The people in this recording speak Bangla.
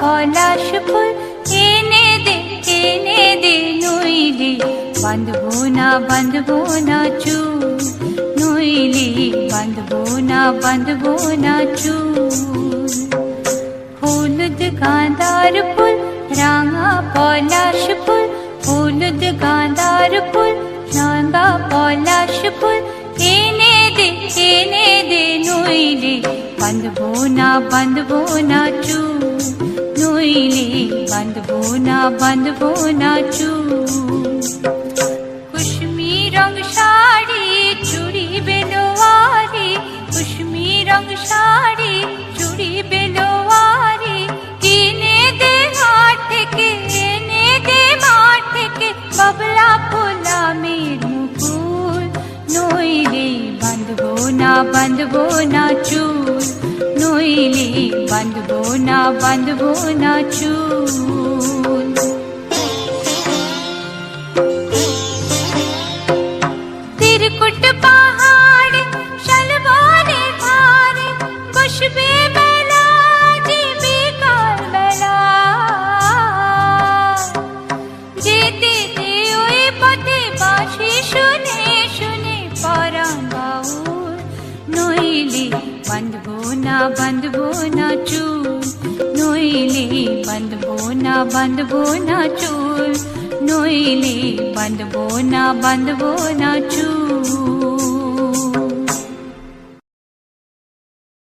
পলাশ ফুল এনে দে নইলে বাঁধবো না চুল, নইলে বাঁধবো না চুল। হলুদ গাঁদার ফুল রাঙা পলাশ ফুল, হলুদ গাঁদার ফুল রাঙা পলাশ ফুল এনে দে নইলে বাঁধবো না চুল, নইলে বাঁধবো না চুল। কুসুমি রং শাড়ি চুড়ি বেলোয়ারি, কুসুমি রং শাড়ি চুড়ি বেলোয়ারি কিনে দে হাট থেকে, এনে দে মাঠ থেকে বাবলা ফুলামের মুকুল, নইলে বাঁধবো না চুল, নইলে বাঁধবো না চুল। তিরকুট পাহাড় শালবনের ধারে বসবে বেলা যে বিকাল বেলা, যেতে দে ওই পথে বাঁশি শুনে শুনে পরাণ বাউল, নইলে বাঁধবো না চুল, নইলে বাঁধবো না চুল, নইলে বাঁধবো না চুল।